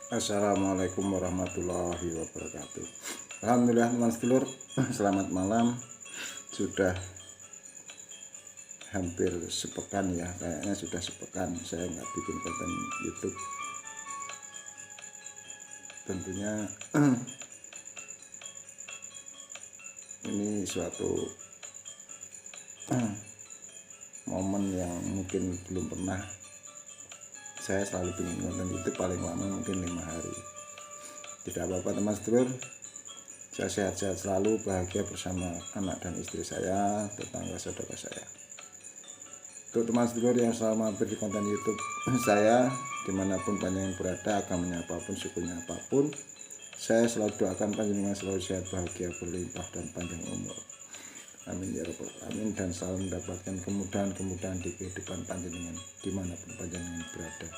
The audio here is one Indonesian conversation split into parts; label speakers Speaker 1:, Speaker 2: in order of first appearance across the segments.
Speaker 1: Assalamualaikum warahmatullahi wabarakatuh. Alhamdulillah teman sedulur, selamat malam. Sudah hampir sepekan ya, kayaknya sudah sepekan saya nggak bikin konten YouTube. Tentunya ini suatu momen yang mungkin belum pernah. Saya selalu bikin konten YouTube paling lama mungkin 5 hari. Tidak apa-apa teman sedulur, saya sehat-sehat selalu, bahagia bersama anak dan istri saya, tetangga saudara saya. Untuk teman sedulur yang selalu mampir di konten YouTube saya, dimanapun panjenengan berada, agamanya apapun, sukunya apapun, saya selalu doakan panjenengan selalu sehat, bahagia, berlimpah dan panjang umur. Amin ya rabbal alamin, dan selalu mendapatkan kemudahan-kemudahan di kehidupan panjenengan dimanapun panjenengan berada.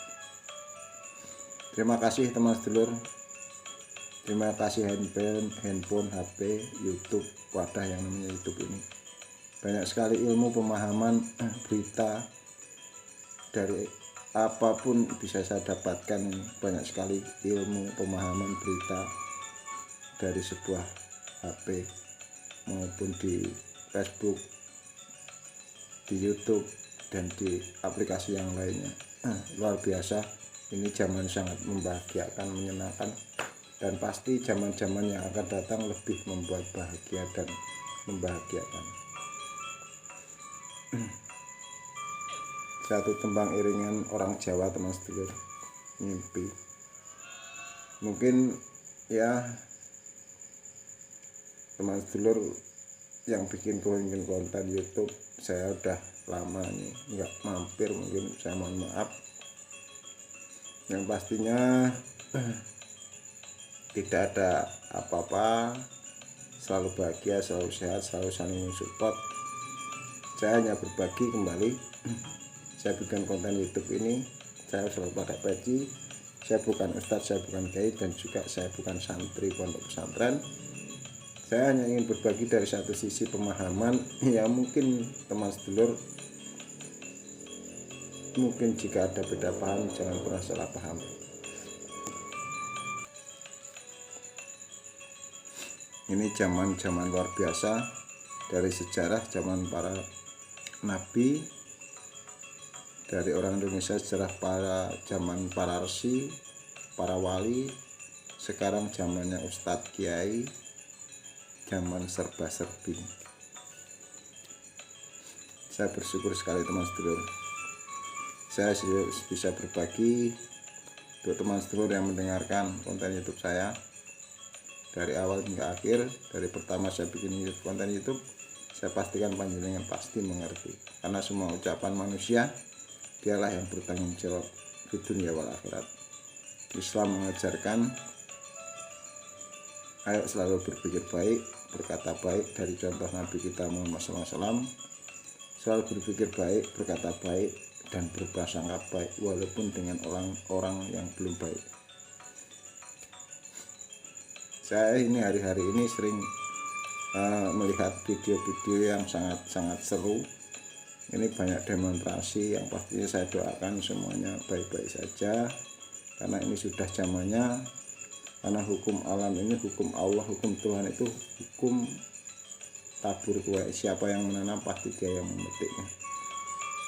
Speaker 1: Terima kasih teman sedulur. Terima kasih handphone, HP, YouTube, wadah yang namanya YouTube ini. Banyak sekali ilmu, pemahaman, berita dari apapun bisa saya dapatkan. Banyak sekali ilmu, pemahaman, berita dari sebuah HP maupun di Facebook, di YouTube, dan di aplikasi yang lainnya. Luar biasa, ini zaman sangat membahagiakan, menyenangkan, dan pasti zaman-zaman yang akan datang lebih membuat bahagia dan membahagiakan. Satu tembang iringan orang Jawa teman sedulur, mimpi. Mungkin ya teman sedulur yang bikin konten YouTube, saya udah lama nih nggak mampir, mungkin saya mohon maaf. Yang pastinya tidak ada apa-apa, selalu bahagia, selalu sehat, selalu saling support. Saya hanya berbagi kembali. Saya bikin konten YouTube ini, saya selalu pakai peci. Saya bukan ustadz, saya bukan kiai, dan juga saya bukan santri pondok pesantren. Saya hanya ingin berbagi dari satu sisi pemahaman ya, mungkin teman sedulur, mungkin jika ada beda paham jangan pernah salah paham. Ini zaman luar biasa, dari sejarah zaman para nabi, dari orang Indonesia sejarah zaman para resi, para wali. Sekarang zamannya ustadz kiai, zaman serba-serbi. Saya bersyukur sekali teman sedulur, saya bisa berbagi untuk teman sedulur yang mendengarkan konten YouTube saya dari awal hingga akhir. Dari pertama saya bikin konten YouTube, saya pastikan panjenengan pasti mengerti, karena semua ucapan manusia dialah yang bertanggung jawab di dunia wal akhirat. Islam mengajarkan ayo selalu berpikir baik, berkata baik, dari contoh Nabi kita Muhammad SAW. Selalu berpikir baik, berkata baik, dan berprasangka baik walaupun dengan orang-orang yang belum baik. Saya ini hari-hari ini sering melihat video-video yang sangat seru. Ini banyak demonstrasi yang pastinya saya doakan semuanya baik-baik saja, karena ini sudah zamannya. Karena hukum alam ini hukum Allah, hukum Tuhan itu hukum tabur tuai. Siapa yang menanam pasti dia yang memetiknya.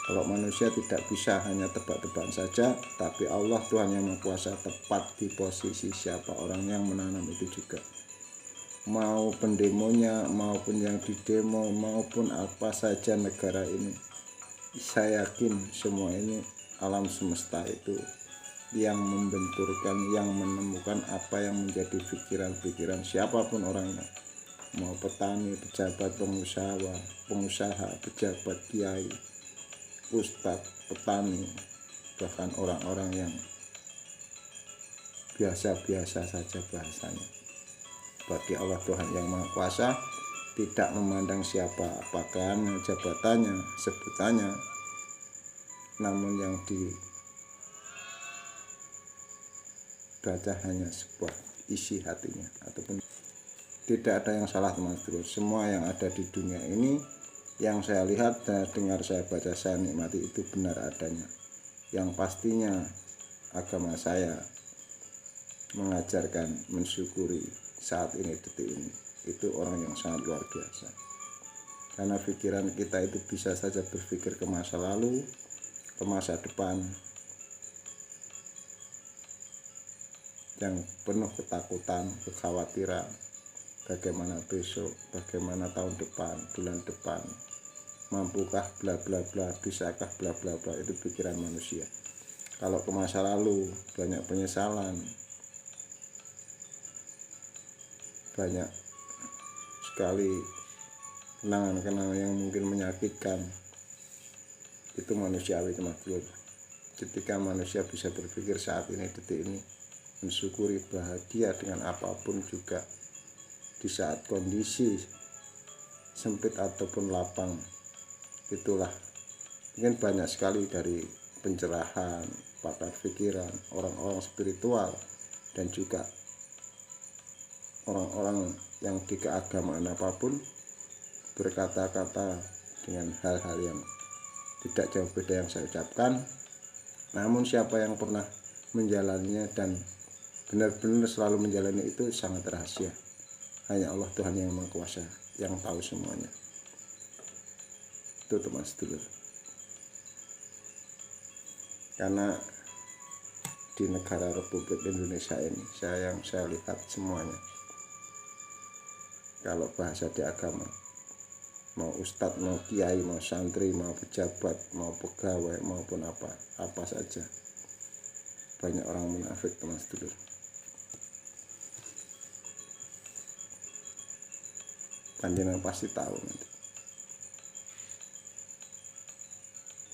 Speaker 1: Kalau manusia tidak bisa hanya tebak-tebakan saja, tapi Allah Tuhan yang Maha Kuasa tepat di posisi siapa orang yang menanam itu juga. Mau pendemonya, maupun yang didemo, maupun apa saja negara ini, saya yakin semua ini alam semesta itu yang membenturkan, yang menemukan apa yang menjadi pikiran-pikiran siapapun orangnya. Mau petani, pejabat, pengusaha, pejabat, kiai, ustadz, petani, bahkan orang-orang yang biasa-biasa saja bahasanya. Bagi Allah Tuhan yang Maha Kuasa tidak memandang siapa, apakah jabatannya, sebutannya, namun yang dibaca hanya sebuah isi hatinya. Ataupun tidak ada yang salah teman sedulur. Semua yang ada di dunia ini, yang saya lihat dan dengar, saya baca, saya nikmati, itu benar adanya. Yang pastinya agama saya mengajarkan mensyukuri saat ini, detik ini. Itu orang yang sangat luar biasa. Karena pikiran kita itu bisa saja berpikir ke masa lalu, ke masa depan, yang penuh ketakutan, kekhawatiran, bagaimana besok, bagaimana tahun depan, bulan depan, mampukah bla bla bla, bisakah bla bla bla. Itu pikiran manusia. Kalau ke masa lalu, banyak penyesalan, banyak sekali kenangan-kenangan yang mungkin menyakitkan. Itu manusiawi, teman-teman. Ketika manusia bisa berpikir saat ini, detik ini, mensyukuri, bahagia dengan apapun juga, di saat kondisi sempit ataupun lapang, itulah mungkin banyak sekali dari pencerahan, pakar pikiran, orang-orang spiritual, dan juga orang-orang yang di keagamaan apapun berkata-kata dengan hal-hal yang tidak jauh beda yang saya ucapkan. Namun siapa yang pernah menjalaninya dan benar-benar selalu menjalani itu sangat rahasia. Hanya Allah Tuhan yang Maha Kuasa yang tahu semuanya. Itu teman sedulur. Karena di negara Republik Indonesia ini, saya lihat semuanya, kalau bahasa di agama, mau ustadz, mau kiai, mau santri, mau pejabat, mau pegawai, maupun apa saja, banyak orang munafik, teman sedulur. Panjenengan pasti tahu nanti.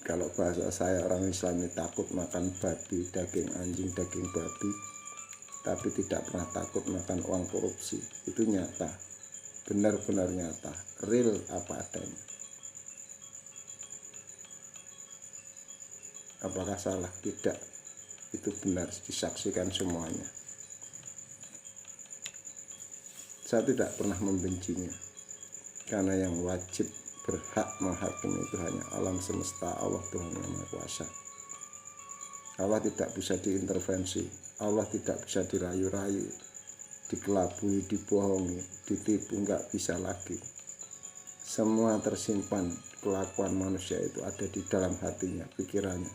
Speaker 1: Kalau bahasa saya, orang Islam ini takut makan babi, daging anjing, daging babi, tapi tidak pernah takut makan uang korupsi. Itu nyata, benar-benar nyata, real apa adanya. Apakah salah? Tidak. Itu benar, disaksikan semuanya. Saya tidak pernah membencinya, karena yang wajib berhak menghakimi itu hanya alam semesta, Allah Tuhan yang Maha Kuasa. Allah tidak bisa diintervensi, Allah tidak bisa dirayu-rayu, dikelabui, dibohongi, ditipu, nggak bisa lagi. Semua tersimpan, kelakuan manusia itu ada di dalam hatinya, pikirannya.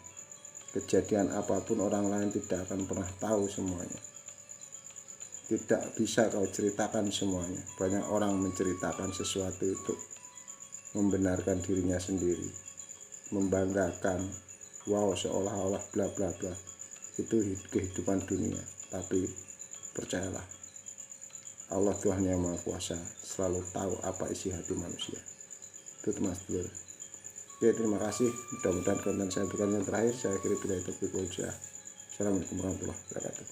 Speaker 1: Kejadian apapun orang lain tidak akan pernah tahu semuanya. Tidak bisa kau ceritakan semuanya. Banyak orang menceritakan sesuatu itu membenarkan dirinya sendiri, membanggakan, wow seolah-olah bla bla bla. Itu kehidupan dunia. Tapi percayalah, Allah Tuhan yang Maha Kuasa selalu tahu apa isi hati manusia. Itu teman sedulur. Oke, terima kasih. Mudah-mudahan konten saya bukan yang terakhir. Saya akhiri bila itu berikutnya. Assalamualaikum warahmatullahi wabarakatuh.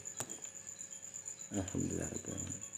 Speaker 1: Alhamdulillah.